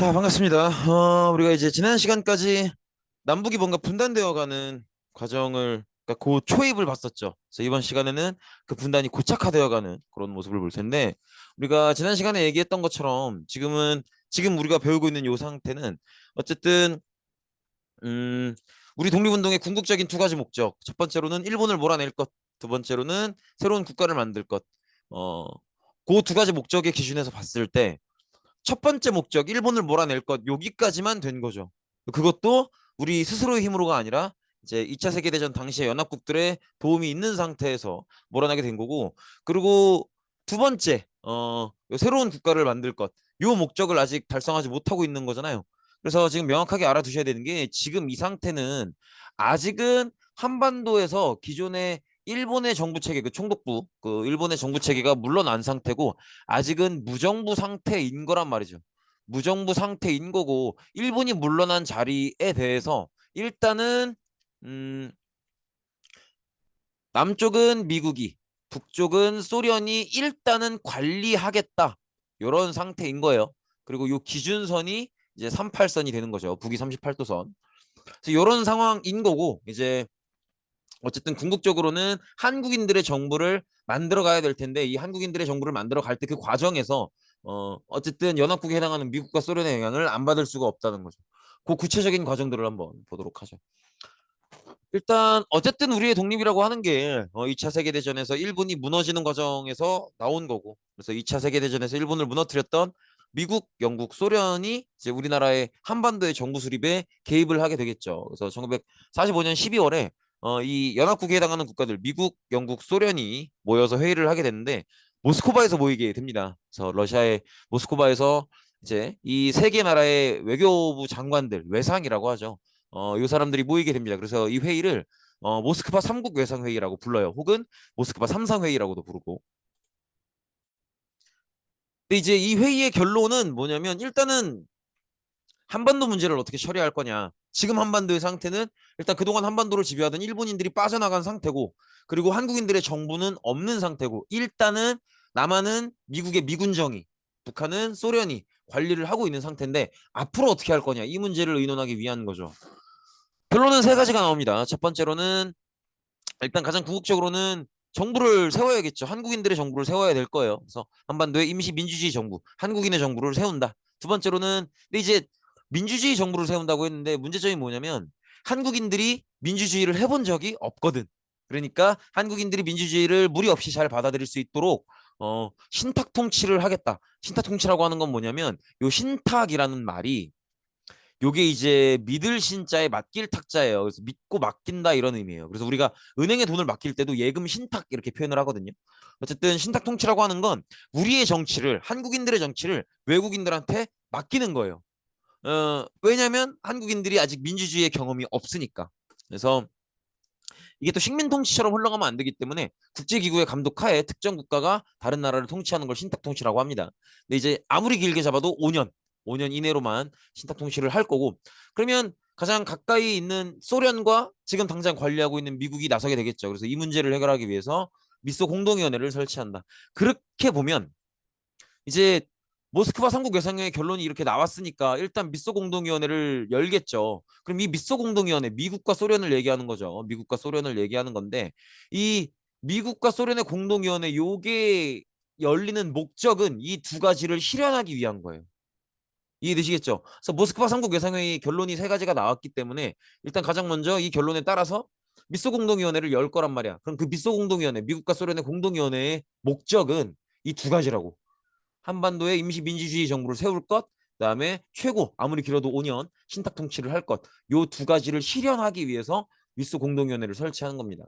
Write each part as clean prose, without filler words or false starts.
자, 반갑습니다. 우리가 이제 지난 시간까지 남북이 뭔가 분단되어가는 과정을, 그러니까 그 초입을 봤었죠. 그래서 이번 시간에는 그 분단이 고착화되어가는 그런 모습을 볼 텐데, 우리가 지난 시간에 얘기했던 것처럼 지금 우리가 배우고 있는 이 상태는 어쨌든 음, 우리 독립운동의 궁극적인 두 가지 목적. 첫 번째로는 일본을 몰아낼 것, 두 번째로는 새로운 국가를 만들 것. 어, 그 두 가지 목적의 기준에서 봤을 때. 첫 번째 목적, 일본을 몰아낼 것, 여기까지만 된 거죠. 그것도 우리 스스로의 힘으로가 아니라 이제 2차 세계대전 당시에 연합국들의 도움이 있는 상태에서 몰아나게 된 거고, 그리고 두 번째, 새로운 국가를 만들 것, 요 목적을 아직 달성하지 못하고 있는 거잖아요. 그래서 지금 명확하게 알아두셔야 되는 게 지금 이 상태는 아직은 한반도에서 기존의 일본의 정부 체계, 그 총독부, 그 일본의 정부 체계가 물러난 상태고 아직은 무정부 상태인 거란 말이죠. 무정부 상태인 거고 일본이 물러난 자리에 대해서 일단은 음, 남쪽은 미국이, 북쪽은 소련이 일단은 관리하겠다. 이런 상태인 거예요. 그리고 요 기준선이 이제 38선이 되는 거죠. 북위 38도선. 그래서 이런 상황인 거고 이제 어쨌든 궁극적으로는 한국인들의 정부를 만들어 가야 될 텐데 이 한국인들의 정부를 만들어 갈 때 그 과정에서 어쨌든 연합국에 해당하는 미국과 소련의 영향을 안 받을 수가 없다는 거죠. 그 구체적인 과정들을 한번 보도록 하죠. 일단 어쨌든 우리의 독립이라고 하는 게 2차 세계대전에서 일본이 무너지는 과정에서 나온 거고 그래서 2차 세계대전에서 일본을 무너뜨렸던 미국, 영국, 소련이 이제 우리나라의 한반도의 정부 수립에 개입을 하게 되겠죠. 그래서 1945년 12월에 이 연합국에 해당하는 국가들 미국, 영국, 소련이 모여서 회의를 하게 됐는데 모스크바에서 모이게 됩니다. 그래서 러시아의 모스크바에서 이제 이 세 개 나라의 외교부 장관들 외상이라고 하죠. 이 사람들이 모이게 됩니다. 그래서 이 회의를 모스크바 3국 외상 회의라고 불러요. 혹은 모스크바 3상 회의라고도 부르고. 근데 이제 이 회의의 결론은 뭐냐면 일단은 한반도 문제를 어떻게 처리할 거냐. 지금 한반도의 상태는 일단 그동안 한반도를 지배하던 일본인들이 빠져나간 상태고 그리고 한국인들의 정부는 없는 상태고 일단은 남한은 미국의 미군정이 북한은 소련이 관리를 하고 있는 상태인데 앞으로 어떻게 할 거냐 이 문제를 의논하기 위한 거죠. 결론은 세 가지가 나옵니다. 첫 번째로는 일단 가장 궁극적으로는 정부를 세워야겠죠. 한국인들의 정부를 세워야 될 거예요. 그래서 한반도의 임시 민주주의 정부, 한국인의 정부를 세운다. 두 번째로는 근데 이제 민주주의 정부를 세운다고 했는데 문제점이 뭐냐면 한국인들이 민주주의를 해본 적이 없거든. 그러니까 한국인들이 민주주의를 무리 없이 잘 받아들일 수 있도록 신탁 통치를 하겠다. 신탁 통치라고 하는 건 뭐냐면 요 신탁이라는 말이 요게 이제 믿을 신자에 맡길 탁자예요. 그래서 믿고 맡긴다 이런 의미예요. 그래서 우리가 은행에 돈을 맡길 때도 예금 신탁 이렇게 표현을 하거든요. 어쨌든 신탁 통치라고 하는 건 우리의 정치를 한국인들의 정치를 외국인들한테 맡기는 거예요. 왜냐하면 한국인들이 아직 민주주의의 경험이 없으니까. 그래서 이게 또 식민 통치처럼 흘러가면 안 되기 때문에 국제기구의 감독하에 특정 국가가 다른 나라를 통치하는 걸 신탁 통치라고 합니다. 근데 이제 아무리 길게 잡아도 5년 이내로만 신탁 통치를 할 거고 그러면 가장 가까이 있는 소련과 지금 당장 관리하고 있는 미국이 나서게 되겠죠. 그래서 이 문제를 해결하기 위해서 미소 공동위원회를 설치한다. 그렇게 보면 이제 모스크바 삼국 외상회의 결론이 이렇게 나왔으니까 일단 미소 공동위원회를 열겠죠. 그럼 이 미소 공동위원회 미국과 소련을 얘기하는 거죠. 미국과 소련을 얘기하는 건데 이 미국과 소련의 공동위원회 요게 열리는 목적은 이 두 가지를 실현하기 위한 거예요. 이해되시겠죠? 그래서 모스크바 삼국 외상회의 결론이 세 가지가 나왔기 때문에 일단 가장 먼저 이 결론에 따라서 미소 공동위원회를 열 거란 말이야. 그럼 그 미소 공동위원회 미국과 소련의 공동위원회의 목적은 이 두 가지라고. 한반도에 임시 민주주의 정부를 세울 것, 그다음에 최고 아무리 길어도 5년 신탁 통치를 할 것. 요 두 가지를 실현하기 위해서 미스 공동위원회를 설치하는 겁니다.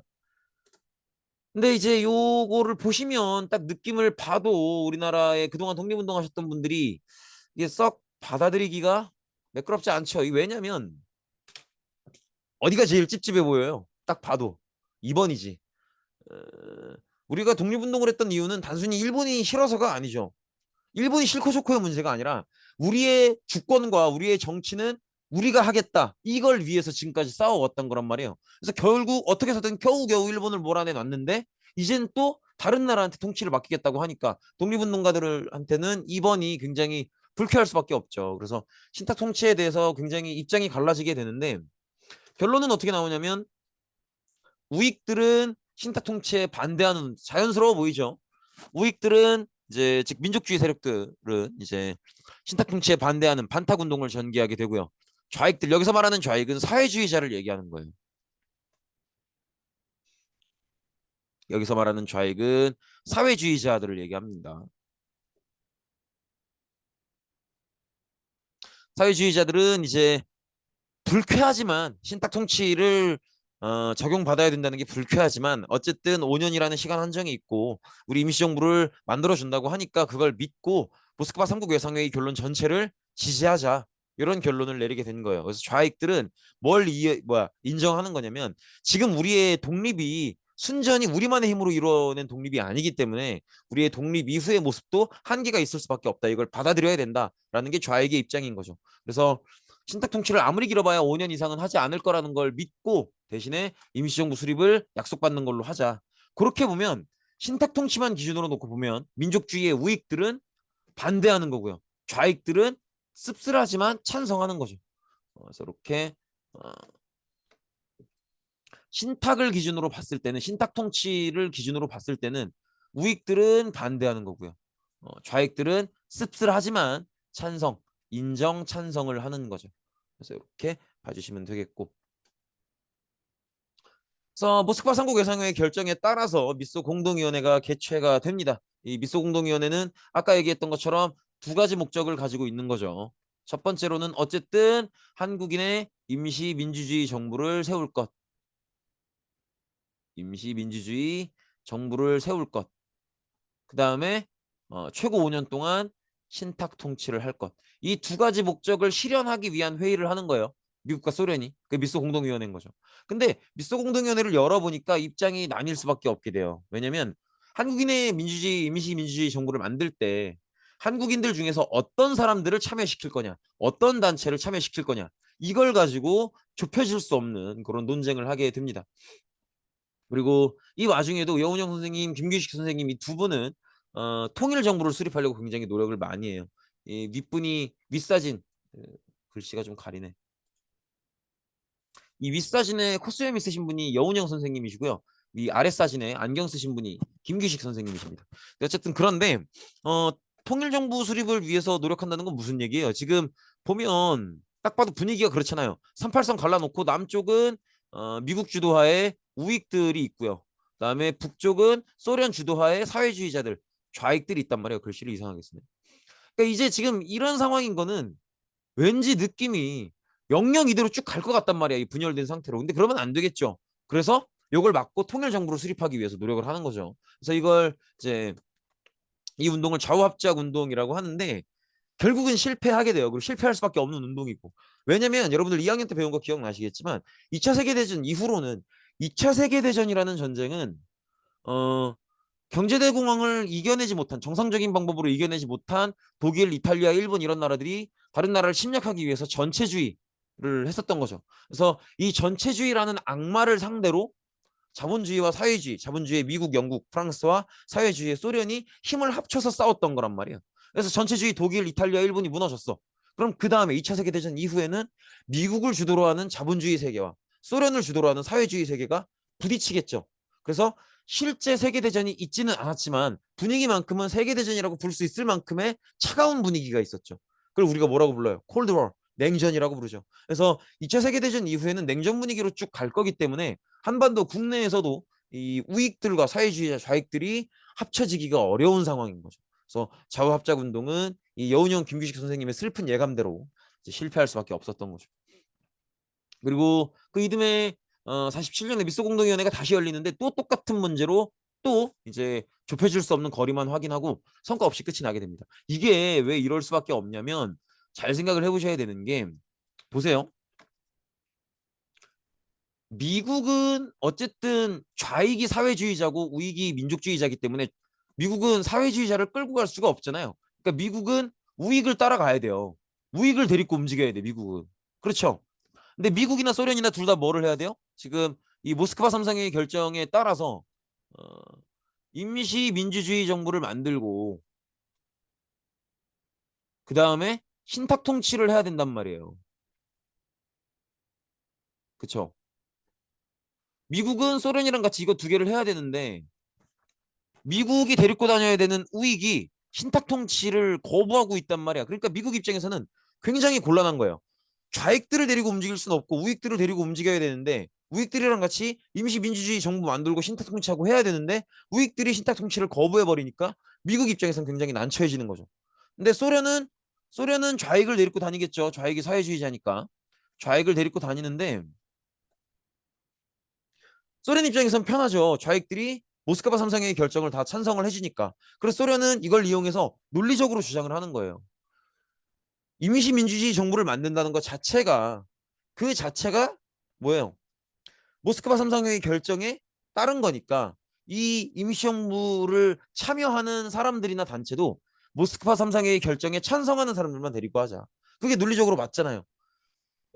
근데 이제 요거를 보시면 딱 느낌을 봐도 우리나라에 그동안 독립운동 하셨던 분들이 이게 썩 받아들이기가 매끄럽지 않죠. 왜냐면 어디가 제일 찝찝해 보여요. 딱 봐도 2번이지. 어, 우리가 독립운동을 했던 이유는 단순히 일본이 싫어서가 아니죠. 일본이 싫고 좋고의 문제가 아니라 우리의 주권과 우리의 정치는 우리가 하겠다. 이걸 위해서 지금까지 싸워왔던 거란 말이에요. 그래서 결국 어떻게 해서든 겨우겨우 일본을 몰아내 놨는데 이젠 또 다른 나라한테 통치를 맡기겠다고 하니까 독립운동가들한테는 이번이 굉장히 불쾌할 수밖에 없죠. 그래서 신탁 통치에 대해서 굉장히 입장이 갈라지게 되는데 결론은 어떻게 나오냐면 우익들은 신탁 통치에 반대하는 자연스러워 보이죠. 우익들은 이제 즉 민족주의 세력들은 이제 신탁 통치에 반대하는 반탁 운동을 전개하게 되고요. 좌익들 여기서 말하는 좌익은 사회주의자를 얘기하는 거예요. 여기서 말하는 좌익은 사회주의자들을 얘기합니다. 사회주의자들은 이제 불쾌하지만 신탁 통치를 적용받아야 된다는 게 불쾌하지만 어쨌든 5년이라는 시간 한정이 있고 우리 임시정부를 만들어준다고 하니까 그걸 믿고 모스크바 3국 외상회의 결론 전체를 지지하자 이런 결론을 내리게 된 거예요. 그래서 좌익들은 인정하는 거냐면 지금 우리의 독립이 순전히 우리만의 힘으로 이뤄낸 독립이 아니기 때문에 우리의 독립 이후의 모습도 한계가 있을 수밖에 없다. 이걸 받아들여야 된다라는 게 좌익의 입장인 거죠. 그래서 신탁 통치를 아무리 길어봐야 5년 이상은 하지 않을 거라는 걸 믿고 대신에 임시정부 수립을 약속받는 걸로 하자. 그렇게 보면 신탁 통치만 기준으로 놓고 보면 민족주의의 우익들은 반대하는 거고요. 좌익들은 씁쓸하지만 찬성하는 거죠. 그래서 이렇게 어, 신탁을 기준으로 봤을 때는 신탁 통치를 기준으로 봤을 때는 우익들은 반대하는 거고요. 좌익들은 씁쓸하지만 찬성, 인정, 찬성을 하는 거죠. 그래서 이렇게 봐주시면 되겠고. 그래서 모스크바 삼국 외상회의 결정에 따라서 미소 공동위원회가 개최가 됩니다. 이 미소 공동위원회는 아까 얘기했던 것처럼 두 가지 목적을 가지고 있는 거죠. 첫 번째로는 어쨌든 한국인의 임시 민주주의 정부를 세울 것. 임시 민주주의 정부를 세울 것. 그 다음에 최고 5년 동안 신탁 통치를 할 것. 이 두 가지 목적을 실현하기 위한 회의를 하는 거예요. 미국과 소련이. 그 미소 공동위원회인 거죠. 근데 미소 공동위원회를 열어보니까 입장이 나뉠 수밖에 없게 돼요. 왜냐면 한국인의 민주주의, 임시 민주주의 정부를 만들 때 한국인들 중에서 어떤 사람들을 참여시킬 거냐, 어떤 단체를 참여시킬 거냐, 이걸 가지고 좁혀질 수 없는 그런 논쟁을 하게 됩니다. 그리고 이 와중에도 여운형 선생님, 김규식 선생님 이 두 분은 통일 정부를 수립하려고 굉장히 노력을 많이 해요. 이 윗분이 윗사진 글씨가 좀 가리네. 이 윗사진에 콧수염 있으신 분이 여운형 선생님이시고요. 이 아랫사진에 안경 쓰신 분이 김규식 선생님이십니다. 어쨌든 그런데 어, 통일 정부 수립을 위해서 노력한다는 건 무슨 얘기예요? 지금 보면 딱 봐도 분위기가 그렇잖아요. 38선 갈라놓고 남쪽은 미국 주도하에 우익들이 있고요. 그다음에 북쪽은 소련 주도하에 사회주의자들, 좌익들이 있단 말이에요. 글씨를 이상하게 쓰네. 그러니까 이제 지금 이런 상황인 거는 왠지 느낌이 영영 이대로 쭉 갈 것 같단 말이야. 이 분열된 상태로. 근데 그러면 안 되겠죠. 그래서 이걸 막고 통일 정부를 수립하기 위해서 노력을 하는 거죠. 그래서 이걸 이제 이 운동을 좌우합작 운동이라고 하는데 결국은 실패하게 돼요. 그리고 실패할 수밖에 없는 운동이고. 왜냐면 여러분들 2학년 때 배운 거 기억나시겠지만 2차 세계대전 이후로는 2차 세계대전이라는 전쟁은 어 경제대공황을 이겨내지 못한 정상적인 방법으로 이겨내지 못한 독일, 이탈리아, 일본 이런 나라들이 다른 나라를 침략하기 위해서 전체주의를 했었던 거죠. 그래서 이 전체주의라는 악마를 상대로 자본주의와 사회주의, 자본주의의 미국, 영국, 프랑스와 사회주의의 소련이 힘을 합쳐서 싸웠던 거란 말이에요. 그래서 전체주의 독일, 이탈리아, 일본이 무너졌어. 그럼 그 다음에 2차 세계대전 이후에는 미국을 주도로 하는 자본주의 세계와 소련을 주도로 하는 사회주의 세계가 부딪히겠죠. 그래서 실제 세계대전이 있지는 않았지만 분위기만큼은 세계대전이라고 부를 수 있을 만큼의 차가운 분위기가 있었죠. 그걸 우리가 뭐라고 불러요? 콜드워, 냉전이라고 부르죠. 그래서 2차 세계대전 이후에는 냉전 분위기로 쭉 갈 거기 때문에 한반도 국내에서도 이 우익들과 사회주의자 좌익들이 합쳐지기가 어려운 상황인 거죠. 그래서 좌우합작 운동은 이 여운형 김규식 선생님의 슬픈 예감대로 실패할 수밖에 없었던 거죠. 그리고 그 이듬해 47년에 미소공동위원회가 다시 열리는데 또 똑같은 문제로 또 이제 좁혀질 수 없는 거리만 확인하고 성과 없이 끝이 나게 됩니다. 이게 왜 이럴 수밖에 없냐면 잘 생각을 해보셔야 되는 게 보세요. 미국은 어쨌든 좌익이 사회주의자고 우익이 민족주의자이기 때문에 미국은 사회주의자를 끌고 갈 수가 없잖아요. 그러니까 미국은 우익을 따라가야 돼요. 우익을 데리고 움직여야 돼, 미국은. 그렇죠. 근데 미국이나 소련이나 둘 다 뭐를 해야 돼요? 지금 이 모스크바 삼상회의 결정에 따라서 어, 임시 민주주의 정부를 만들고 그 다음에 신탁 통치를 해야 된단 말이에요. 그쵸? 미국은 소련이랑 같이 이거 두 개를 해야 되는데 미국이 데리고 다녀야 되는 우익이 신탁 통치를 거부하고 있단 말이야. 그러니까 미국 입장에서는 굉장히 곤란한 거예요. 좌익들을 데리고 움직일 수는 없고 우익들을 데리고 움직여야 되는데 우익들이랑 같이 임시 민주주의 정부 만들고 신탁 통치하고 해야 되는데 우익들이 신탁 통치를 거부해 버리니까 미국 입장에서는 굉장히 난처해지는 거죠. 근데 소련은 좌익을 데리고 다니겠죠. 좌익이 사회주의자니까 좌익을 데리고 다니는데 소련 입장에선 편하죠. 좌익들이 모스크바 삼상회의 결정을 다 찬성을 해주니까. 그래서 소련은 이걸 이용해서 논리적으로 주장을 하는 거예요. 임시민주주의 정부를 만든다는 것 자체가 그 자체가 뭐예요? 모스크바 삼상회의 결정에 따른 거니까 이 임시정부를 참여하는 사람들이나 단체도 모스크바 삼상회의 결정에 찬성하는 사람들만 데리고 하자. 그게 논리적으로 맞잖아요.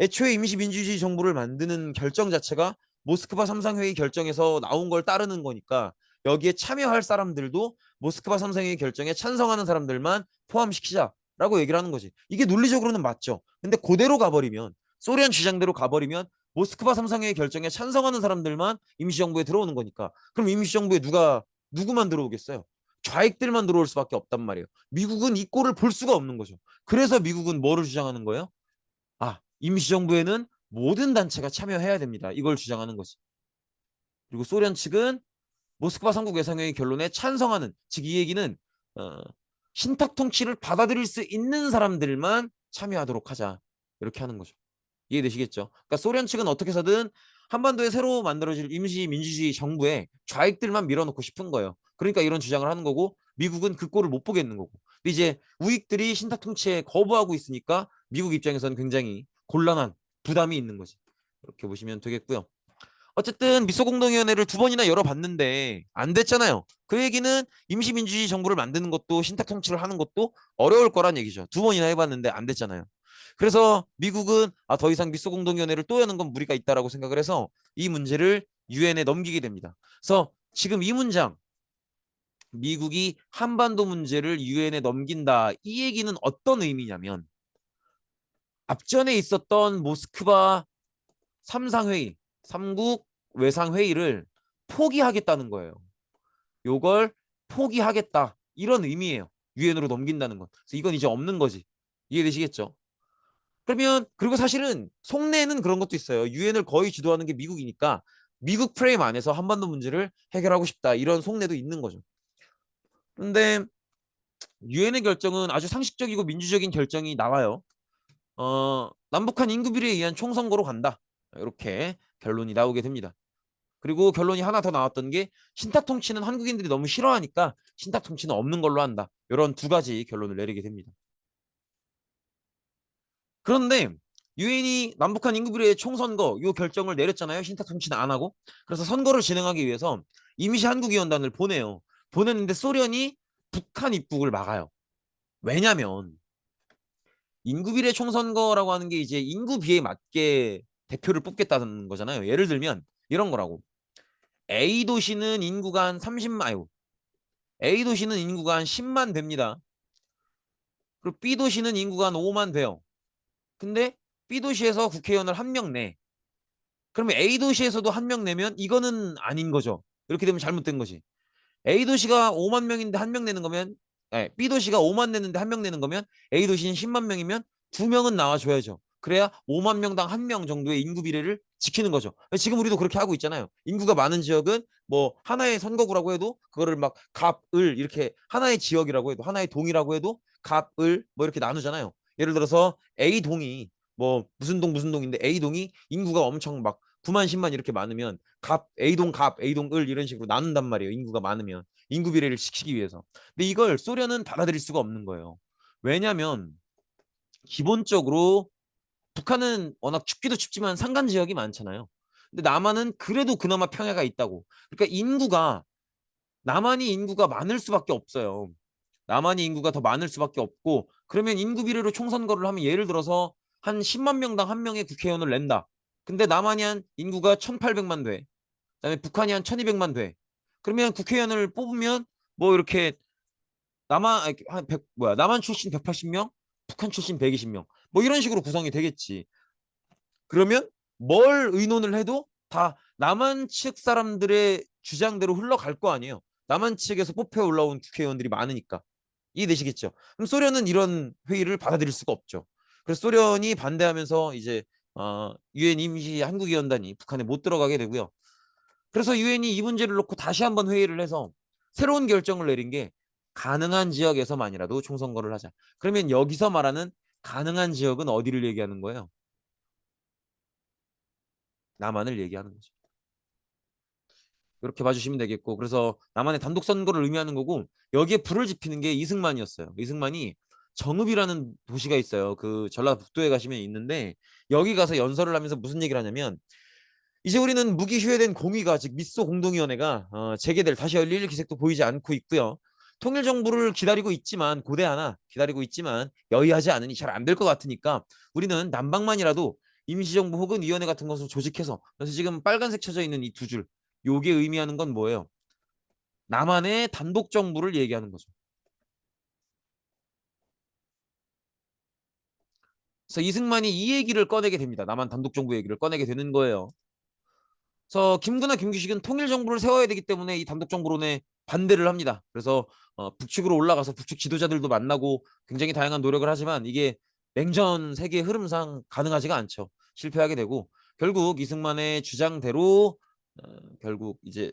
애초에 임시민주주의 정부를 만드는 결정 자체가 모스크바 삼상회의 결정에서 나온 걸 따르는 거니까 여기에 참여할 사람들도 모스크바 삼상회의 결정에 찬성하는 사람들만 포함시키자라고 얘기를 하는 거지. 이게 논리적으로는 맞죠. 근데 그대로 가버리면 소련 주장대로 가버리면 모스크바 삼상회의 결정에 찬성하는 사람들만 임시정부에 들어오는 거니까 그럼 임시정부에 누구만 들어오겠어요? 좌익들만 들어올 수밖에 없단 말이에요. 미국은 이 꼴을 볼 수가 없는 거죠. 그래서 미국은 뭐를 주장하는 거예요? 임시정부에는 모든 단체가 참여해야 됩니다. 이걸 주장하는 거지. 그리고 소련 측은 모스크바 삼국 외상회의 결론에 찬성하는, 즉 이 얘기는 어, 신탁 통치를 받아들일 수 있는 사람들만 참여하도록 하자. 이렇게 하는 거죠. 이해되시겠죠? 그러니까 소련 측은 어떻게 해서든 한반도에 새로 만들어질 임시 민주주의 정부에 좌익들만 밀어넣고 싶은 거예요. 그러니까 이런 주장을 하는 거고 미국은 그 꼴을 못 보겠는 거고. 근데 이제 우익들이 신탁 통치에 거부하고 있으니까 미국 입장에서는 굉장히 곤란한 부담이 있는 거지. 이렇게 보시면 되겠고요. 어쨌든 미소공동위원회를 두 번이나 열어봤는데 안 됐잖아요. 그 얘기는 임시민주주의 정부를 만드는 것도 신탁 통치를 하는 것도 어려울 거란 얘기죠. 두 번이나 해봤는데 안 됐잖아요. 그래서 미국은 더 이상 미소공동위원회를 또 여는 건 무리가 있다라고 생각을 해서 이 문제를 유엔에 넘기게 됩니다. 그래서 지금 이 문장 미국이 한반도 문제를 유엔에 넘긴다 이 얘기는 어떤 의미냐면 앞전에 있었던 모스크바 삼상회의, 삼국 외상회의를 포기하겠다는 거예요. 요걸 포기하겠다. 이런 의미예요. 유엔으로 넘긴다는 건. 그래서 이건 이제 없는 거지. 이해되시겠죠? 그러면 그리고 사실은 속내는 그런 것도 있어요. 유엔을 거의 주도하는 게 미국이니까 미국 프레임 안에서 한반도 문제를 해결하고 싶다. 이런 속내도 있는 거죠. 근데 유엔의 결정은 아주 상식적이고 민주적인 결정이 나와요. 남북한 인구 비례에 의한 총선거로 간다. 이렇게 결론이 나오게 됩니다. 그리고 결론이 하나 더 나왔던 게 신탁 통치는 한국인들이 너무 싫어하니까 신탁 통치는 없는 걸로 한다. 이런 두 가지 결론을 내리게 됩니다. 그런데 유엔이 남북한 인구 비례 총선거 요 결정을 내렸잖아요. 신탁 통치는 안 하고. 그래서 선거를 진행하기 위해서 임시 한국위원단을 보내요. 보냈는데 소련이 북한 입국을 막아요. 왜냐면 인구 비례 총선거라고 하는 게 이제 인구 비에 맞게 대표를 뽑겠다는 거잖아요. 예를 들면 이런 거라고. A 도시는 인구가 한 30만, 아유, A 도시는 인구가 한 10만 됩니다. 그리고 B 도시는 인구가 한 5만 돼요. 근데 B 도시에서 국회의원을 한 명 내. 그러면 A 도시에서도 한 명 내면 이거는 아닌 거죠. 이렇게 되면 잘못된 거지. A 도시가 5만 명인데 한 명 내는 거면, B 도시가 5만 내는데 한 명 내는 거면 A 도시는 10만 명이면 두 명은 나와줘야죠. 그래야 5만 명당 한 명 정도의 인구 비례를 지키는 거죠. 지금 우리도 그렇게 하고 있잖아요. 인구가 많은 지역은 뭐 하나의 선거구라고 해도 그거를 막 갑, 을 이렇게 하나의 지역이라고 해도 하나의 동이라고 해도 갑, 을 뭐 이렇게 나누잖아요. 예를 들어서 A 동이 뭐 무슨 동 무슨 동인데 A 동이 인구가 엄청 막 9만 10만 이렇게 많으면 갑 A동 을 이런 식으로 나눈단 말이에요. 인구가 많으면 인구 비례를 지키기 위해서. 근데 이걸 소련은 받아들일 수가 없는 거예요. 왜냐하면 기본적으로 북한은 워낙 춥기도 춥지만 산간 지역이 많잖아요. 근데 남한은 그래도 그나마 평야가 있다고. 그러니까 남한이 인구가 많을 수밖에 없어요. 남한이 인구가 더 많을 수밖에 없고 그러면 인구 비례로 총선거를 하면 예를 들어서 한 10만 명당 한 명의 국회의원을 낸다. 근데 남한이 한 인구가 1,800만 돼. 그다음에 북한이 한 1,200만 돼. 그러면 국회의원을 뽑으면 뭐 이렇게 남한 출신 180명, 북한 출신 120명. 뭐 이런 식으로 구성이 되겠지. 그러면 뭘 의논을 해도 다 남한 측 사람들의 주장대로 흘러갈 거 아니에요. 남한 측에서 뽑혀 올라온 국회의원들이 많으니까. 이해되시겠죠? 그럼 소련은 이런 회의를 받아들일 수가 없죠. 그래서 소련이 반대하면서 이제 유엔 임시 한국위원단이 북한에 못 들어가게 되고요. 그래서 유엔이 이 문제를 놓고 다시 한번 회의를 해서 새로운 결정을 내린 게 가능한 지역에서만이라도 총선거를 하자. 그러면 여기서 말하는 가능한 지역은 어디를 얘기하는 거예요? 남한을 얘기하는 거죠. 이렇게 봐주시면 되겠고, 그래서 남한의 단독 선거를 의미하는 거고, 여기에 불을 지피는 게 이승만이었어요. 이승만이 정읍이라는 도시가 있어요. 그 전라북도에 가시면 있는데, 여기 가서 연설을 하면서 무슨 얘기를 하냐면, 이제 우리는 무기 휴회된 공의가, 즉 미소 공동위원회가 재개될, 다시 열릴 기색도 보이지 않고 있고요. 통일 정부를 기다리고 있지만, 고대 하나 기다리고 있지만 여의하지 않으니 잘 안 될 것 같으니까 우리는 남방만이라도 임시정부 혹은 위원회 같은 것을 조직해서, 그래서 지금 빨간색 쳐져 있는 이 두 줄, 요게 의미하는 건 뭐예요? 남한의 단독 정부를 얘기하는 거죠. 그래서 이승만이 이 얘기를 꺼내게 됩니다. 남한 단독 정부 얘기를 꺼내게 되는 거예요. 그래서 김구나 김규식은 통일 정부를 세워야 되기 때문에 이 단독 정부론에 반대를 합니다. 그래서 북측으로 올라가서 북측 지도자들도 만나고 굉장히 다양한 노력을 하지만 이게 냉전 세계 흐름상 가능하지가 않죠. 실패하게 되고 결국 이승만의 주장대로 결국 이제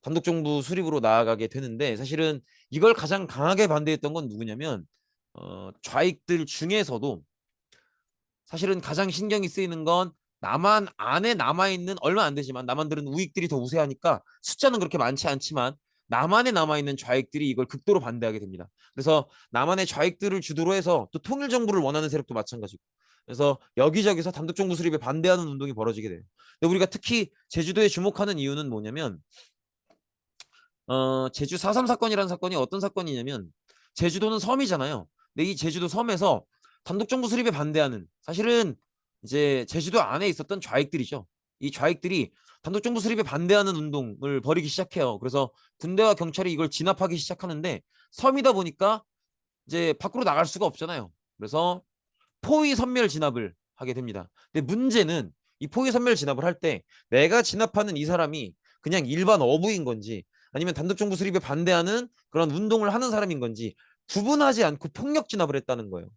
단독 정부 수립으로 나아가게 되는데, 사실은 이걸 가장 강하게 반대했던 건 누구냐면 좌익들 중에서도 사실은 가장 신경이 쓰이는 건 남한 안에 남아있는, 얼마 안 되지만 남한들은 우익들이 더 우세하니까 숫자는 그렇게 많지 않지만 남한에 남아있는 좌익들이 이걸 극도로 반대하게 됩니다. 그래서 남한의 좌익들을 주도로 해서 또 통일정부를 원하는 세력도 마찬가지고, 그래서 여기저기서 단독정부 수립에 반대하는 운동이 벌어지게 돼요. 근데 우리가 특히 제주도에 주목하는 이유는 뭐냐면 제주 4.3 사건이라는 사건이 어떤 사건이냐면, 제주도는 섬이잖아요. 근데 이 제주도 섬에서 단독정부 수립에 반대하는, 사실은 이제 제주도 안에 있었던 좌익들이죠. 이 좌익들이 단독정부 수립에 반대하는 운동을 벌이기 시작해요. 그래서 군대와 경찰이 이걸 진압하기 시작하는데, 섬이다 보니까 이제 밖으로 나갈 수가 없잖아요. 그래서 포위 선멸 진압을 하게 됩니다. 근데 문제는 이 포위 선멸 진압을 할 때 내가 진압하는 이 사람이 그냥 일반 어부인 건지 아니면 단독정부 수립에 반대하는 그런 운동을 하는 사람인 건지 구분하지 않고 폭력 진압을 했다는 거예요.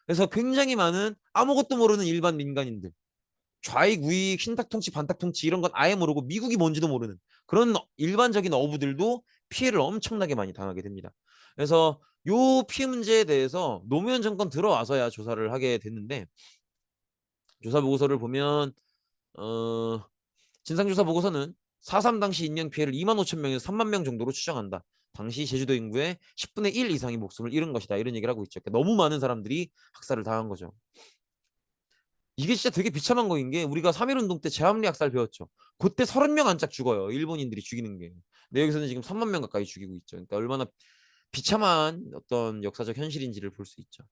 그래서 굉장히 많은 아무것도 모르는 일반 민간인들, 좌익, 우익, 신탁통치, 반탁통치 이런 건 아예 모르고 미국이 뭔지도 모르는 그런 일반적인 어부들도 피해를 엄청나게 많이 당하게 됩니다. 그래서 요 피해 문제에 대해서 노무현 정권 들어와서야 조사를 하게 됐는데, 조사 보고서를 보면 진상조사 보고서는 4.3 당시 인명 피해를 2만 5천 명에서 3만 명 정도로 추정한다. 당시 제주도 인구의 10분의 1 이상이 목숨을 잃은 것이다. 이런 얘기를 하고 있죠. 그러니까 너무 많은 사람들이 학살을 당한 거죠. 이게 진짜 되게 비참한 거인 게, 우리가 3.1운동 때 제함리 학살 배웠죠. 그때 30명 안짝 죽어요. 일본인들이 죽이는 게. 근데 여기서는 지금 3만 명 가까이 죽이고 있죠. 그러니까 얼마나 비참한 어떤 역사적 현실인지를 볼 수 있죠.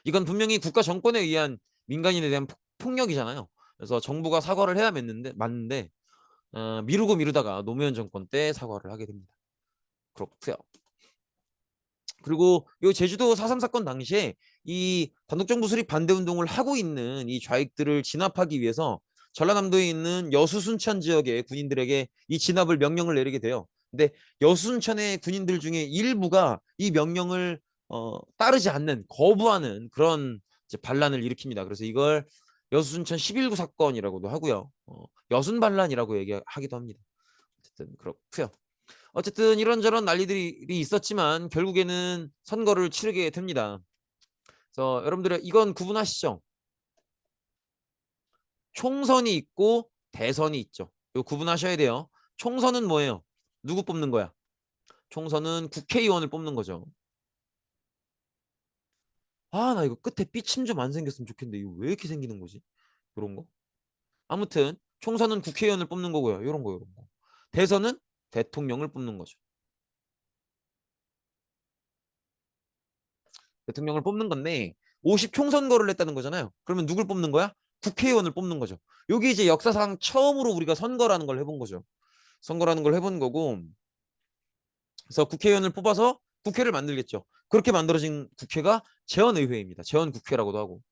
이건 분명히 국가 정권에 의한 민간인에 대한 폭력이잖아요. 그래서 정부가 사과를 해야 맞는데 미루고 미루다가 노무현 정권 때 사과를 하게 됩니다. 그렇고요. 그리고 이 제주도 4.3 사건 당시에 이 단독정부 수립 반대 운동을 하고 있는 이 좌익들을 진압하기 위해서 전라남도에 있는 여수 순천 지역의 군인들에게 이 진압을 명령을 내리게 돼요. 근데 여수 순천의 군인들 중에 일부가 이 명령을 따르지 않는, 거부하는 그런 이제 반란을 일으킵니다. 그래서 이걸 여수 순천 11구 사건이라고도 하고요. 여순 반란이라고 얘기하기도 합니다. 어쨌든 그렇고요. 어쨌든 이런저런 난리들이 있었지만 결국에는 선거를 치르게 됩니다. 그래서 여러분들 이건 구분하시죠? 총선이 있고 대선이 있죠. 이거 구분하셔야 돼요. 총선은 뭐예요? 누구 뽑는 거야? 총선은 국회의원을 뽑는 거죠. 아, 나 이거 끝에 삐침 좀 안 생겼으면 좋겠는데 이거 왜 이렇게 생기는 거지? 이런 거. 아무튼 총선은 국회의원을 뽑는 거고요. 이런 거, 이런 거. 대선은 대통령을 뽑는 거죠. 대통령을 뽑는 건데 50 총선거를 했다는 거잖아요. 그러면 누굴 뽑는 거야? 국회의원을 뽑는 거죠. 여기 이제 역사상 처음으로 우리가 선거라는 걸 해본 거죠. 선거라는 걸 해본 거고, 그래서 국회의원을 뽑아서 국회를 만들겠죠. 그렇게 만들어진 국회가 재헌의회입니다. 재헌국회라고도 하고.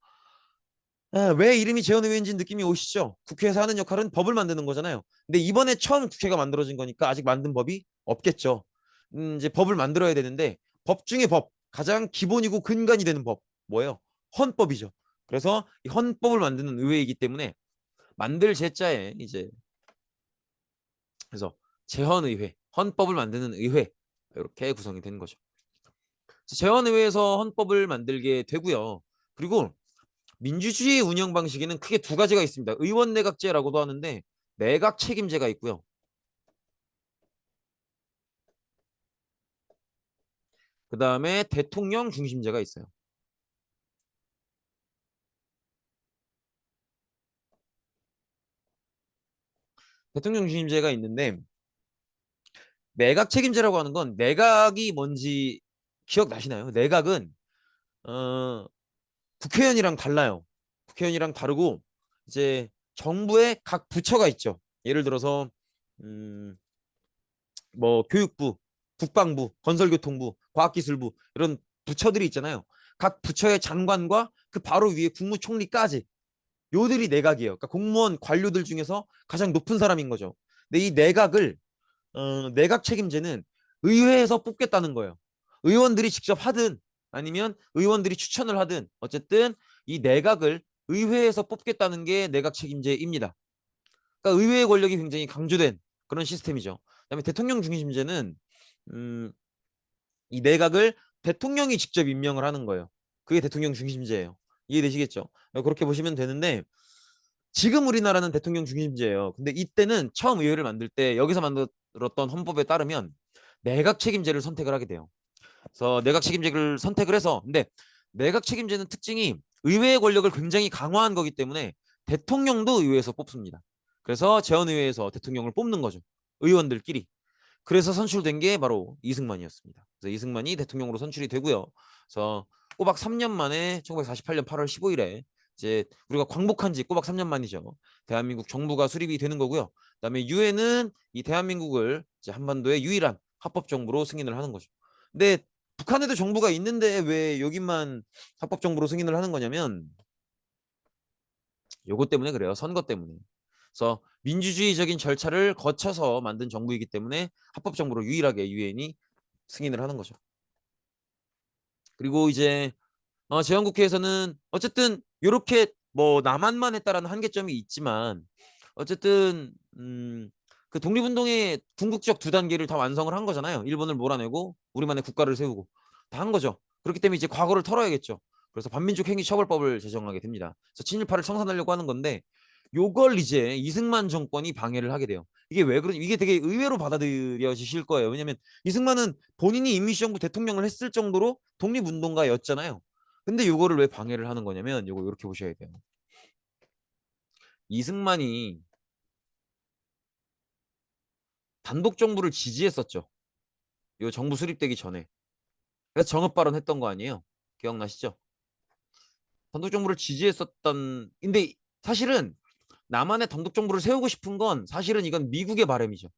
왜 이름이 재헌의회인지 느낌이 오시죠? 국회에서 하는 역할은 법을 만드는 거잖아요. 근데 이번에 처음 국회가 만들어진 거니까 아직 만든 법이 없겠죠. 이제 법을 만들어야 되는데 법 중에 법, 가장 기본이고 근간이 되는 법 뭐예요? 헌법이죠. 그래서 이 헌법을 만드는 의회이기 때문에 만들 제자에 이제 그래서 재헌의회, 헌법을 만드는 의회 이렇게 구성이 되는 거죠. 재헌의회에서 헌법을 만들게 되고요. 그리고 민주주의 운영 방식에는 크게 두 가지가 있습니다. 의원 내각제라고도 하는데 내각 책임제가 있고요. 그 다음에 대통령 중심제가 있어요. 대통령 중심제가 있는데 내각 책임제라고 하는 건 내각이 뭔지 기억나시나요? 내각은 어, 국회의원이랑 달라요. 국회의원이랑 다르고 이제 정부의 각 부처가 있죠. 예를 들어서 음, 뭐 교육부, 국방부, 건설교통부, 과학기술부 이런 부처들이 있잖아요. 각 부처의 장관과 그 바로 위에 국무총리까지 요들이 내각이에요. 그러니까 공무원 관료들 중에서 가장 높은 사람인 거죠. 근데 이 내각을 내각 책임제는 의회에서 뽑겠다는 거예요. 의원들이 직접 하든 아니면 의원들이 추천을 하든 어쨌든 이 내각을 의회에서 뽑겠다는 게 내각 책임제입니다. 그러니까 의회의 권력이 굉장히 강조된 그런 시스템이죠. 그다음에 대통령 중심제는 음, 이 내각을 대통령이 직접 임명을 하는 거예요. 그게 대통령 중심제예요. 이해되시겠죠? 그렇게 보시면 되는데 지금 우리나라는 대통령 중심제예요. 근데 이때는 처음 의회를 만들 때 여기서 만들었던 헌법에 따르면 내각 책임제를 선택을 하게 돼요. 그래서 내각 책임제를 선택을 해서 근데 내각 책임제는 특징이 의회의 권력을 굉장히 강화한 거기 때문에 대통령도 의회에서 뽑습니다. 그래서 재헌의회에서 대통령을 뽑는 거죠. 의원들끼리. 그래서 선출된 게 바로 이승만이었습니다. 그래서 이승만이 대통령으로 선출이 되고요. 그래서 꼬박 3년 만에 1948년 8월 15일에 이제 우리가 광복한 지 꼬박 3년 만이죠. 대한민국 정부가 수립이 되는 거고요. 그다음에 유엔은 이 대한민국을 이제 한반도의 유일한 합법 정부로 승인을 하는 거죠. 근데 북한에도 정부가 있는데 왜 여기만 합법 정부로 승인을 하는 거냐면 요것 때문에 그래요. 선거 때문에. 그래서 민주주의적인 절차를 거쳐서 만든 정부이기 때문에 합법 정부로 유일하게 유엔이 승인을 하는 거죠. 그리고 이제 제헌국회에서는 어쨌든 이렇게 뭐 남한만 했다라는 한계점이 있지만 어쨌든 그 독립운동의 궁극적 두 단계를 다 완성을 한 거잖아요. 일본을 몰아내고 우리만의 국가를 세우고 다 한 거죠. 그렇기 때문에 이제 과거를 털어야겠죠. 그래서 반민족 행위 처벌법을 제정하게 됩니다. 그래서 친일파를 청산하려고 하는 건데 요걸 이제 이승만 정권이 방해를 하게 돼요. 이게 왜 그런 이게 되게 의외로 받아들여지실 거예요. 왜냐면 이승만은 본인이 임시정부 대통령을 했을 정도로 독립운동가였잖아요. 근데 요거를 왜 방해를 하는 거냐면 요거 이렇게 보셔야 돼요. 이승만이 단독 정부를 지지했었죠. 요 정부 수립되기 전에. 그래서 정읍 발언했던 거 아니에요? 기억나시죠? 단독 정부를 지지했었던 근데 사실은 남한의 단독 정부를 세우고 싶은 건 사실은 이건 미국의 바람이죠.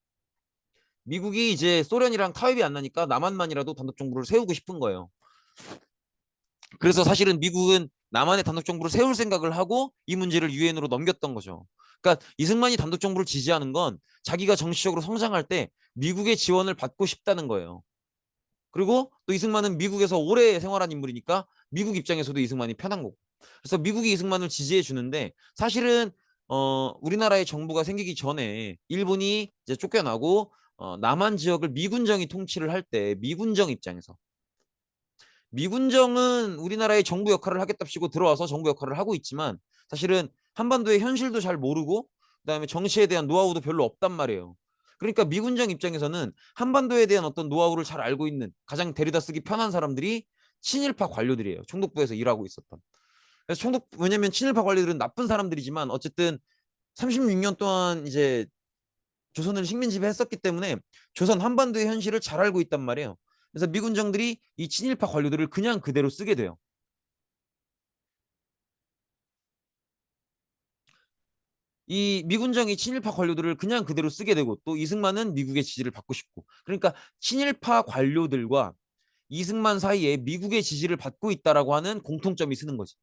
미국이 이제 소련이랑 타협이 안 나니까 남한만이라도 단독 정부를 세우고 싶은 거예요. 그래서 사실은 미국은 남한의 단독 정부를 세울 생각을 하고 이 문제를 유엔으로 넘겼던 거죠. 그러니까 이승만이 단독 정부를 지지하는 건 자기가 정치적으로 성장할 때 미국의 지원을 받고 싶다는 거예요. 그리고 또 이승만은 미국에서 오래 생활한 인물이니까 미국 입장에서도 이승만이 편한 거고. 그래서 미국이 이승만을 지지해 주는데 사실은 우리나라의 정부가 생기기 전에 일본이 이제 쫓겨나고 남한 지역을 미군정이 통치를 할 때 미군정 입장에서 미군정은 우리나라의 정부 역할을 하겠답시고 들어와서 정부 역할을 하고 있지만 사실은 한반도의 현실도 잘 모르고 그다음에 정치에 대한 노하우도 별로 없단 말이에요. 그러니까 미군정 입장에서는 한반도에 대한 어떤 노하우를 잘 알고 있는 가장 데려다 쓰기 편한 사람들이 친일파 관료들이에요. 총독부에서 일하고 있었던. 그래서 왜냐면 친일파 관료들은 나쁜 사람들이지만 어쨌든 36년 동안 이제 조선을 식민 지배했었기 때문에 조선 한반도의 현실을 잘 알고 있단 말이에요. 그래서 미군정들이 이 친일파 관료들을 그냥 그대로 쓰게 돼요. 이 미군정이 친일파 관료들을 그냥 그대로 쓰게 되고 또 이승만은 미국의 지지를 받고 싶고 그러니까 친일파 관료들과 이승만 사이에 미국의 지지를 받고 있다라고 하는 공통점이 쓰는 거지.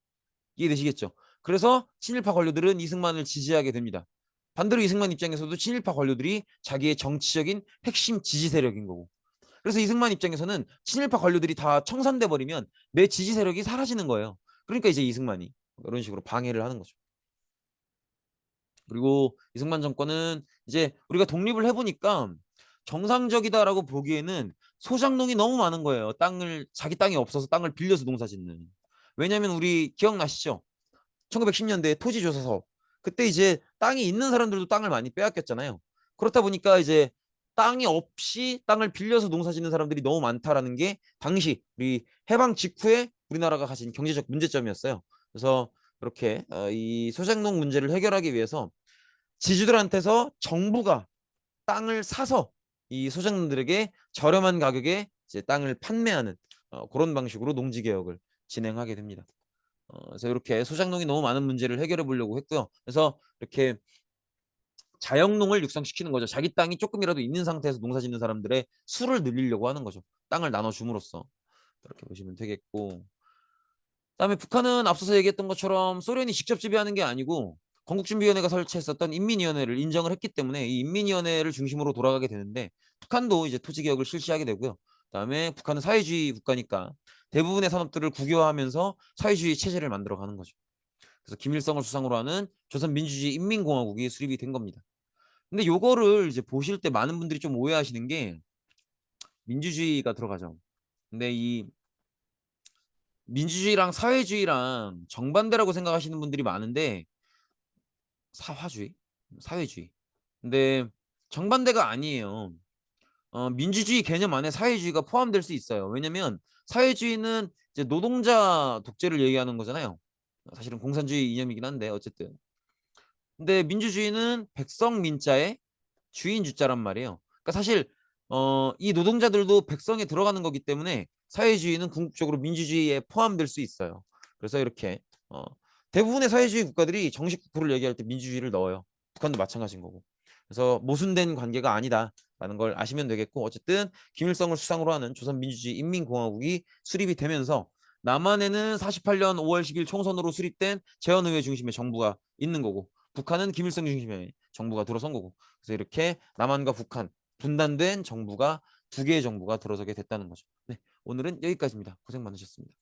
이해되시겠죠? 그래서 친일파 관료들은 이승만을 지지하게 됩니다. 반대로 이승만 입장에서도 친일파 관료들이 자기의 정치적인 핵심 지지 세력인 거고. 그래서 이승만 입장에서는 친일파 관료들이 다 청산돼 버리면 내 지지 세력이 사라지는 거예요. 그러니까 이제 이승만이 이런 식으로 방해를 하는 거죠. 그리고 이승만 정권은 이제 우리가 독립을 해보니까 정상적이다라고 보기에는 소장농이 너무 많은 거예요. 땅을 자기 땅이 없어서 땅을 빌려서 농사 짓는. 왜냐하면 우리 기억나시죠? 1910년대 토지조사서 그때 이제 땅이 있는 사람들도 땅을 많이 빼앗겼잖아요. 그렇다 보니까 이제 땅이 없이 땅을 빌려서 농사 짓는 사람들이 너무 많다라는 게 당시 우리 해방 직후에 우리나라가 가진 경제적 문제점이었어요. 그래서 이렇게 이 소장농 문제를 해결하기 위해서 지주들한테서 정부가 땅을 사서 이 소장농들에게 저렴한 가격에 이제 땅을 판매하는 그런 방식으로 농지 개혁을 진행하게 됩니다. 그래서 이렇게 소작농이 너무 많은 문제를 해결해 보려고 했고요. 그래서 이렇게 자영농을 육성시키는 거죠. 자기 땅이 조금이라도 있는 상태에서 농사 짓는 사람들의 수를 늘리려고 하는 거죠. 땅을 나눠줌으로써. 이렇게 보시면 되겠고. 그다음에 북한은 앞서서 얘기했던 것처럼 소련이 직접 지배하는 게 아니고 건국준비위원회가 설치했었던 인민위원회를 인정을 했기 때문에 이 인민위원회를 중심으로 돌아가게 되는데 북한도 이제 토지개혁을 실시하게 되고요. 그다음에 북한은 사회주의 국가니까 대부분의 산업들을 국유화하면서 사회주의 체제를 만들어가는 거죠. 그래서 김일성을 수상으로 하는 조선민주주의 인민공화국이 수립이 된 겁니다. 근데 요거를 이제 보실 때 많은 분들이 좀 오해하시는 게 민주주의가 들어가죠. 근데 이 민주주의랑 사회주의랑 정반대라고 생각하시는 분들이 많은데 사화주의, 사회주의. 근데 정반대가 아니에요. 민주주의 개념 안에 사회주의가 포함될 수 있어요. 왜냐면 사회주의는 이제 노동자 독재를 얘기하는 거잖아요. 사실은 공산주의 이념이긴 한데 어쨌든. 근데 민주주의는 백성 민자에 주인 주자란 말이에요. 그러니까 사실 이 노동자들도 백성에 들어가는 거기 때문에 사회주의는 궁극적으로 민주주의에 포함될 수 있어요. 그래서 이렇게 대부분의 사회주의 국가들이 정식 국호를 얘기할 때 민주주의를 넣어요. 북한도 마찬가지인 거고. 그래서 모순된 관계가 아니다라는 걸 아시면 되겠고 어쨌든 김일성을 수상으로 하는 조선민주주의 인민공화국이 수립이 되면서 남한에는 48년 5월 10일 총선으로 수립된 재헌의회 중심의 정부가 있는 거고 북한은 김일성 중심의 정부가 들어선 거고 그래서 이렇게 남한과 북한 분단된 정부가 두 개의 정부가 들어서게 됐다는 거죠. 네, 오늘은 여기까지입니다. 고생 많으셨습니다.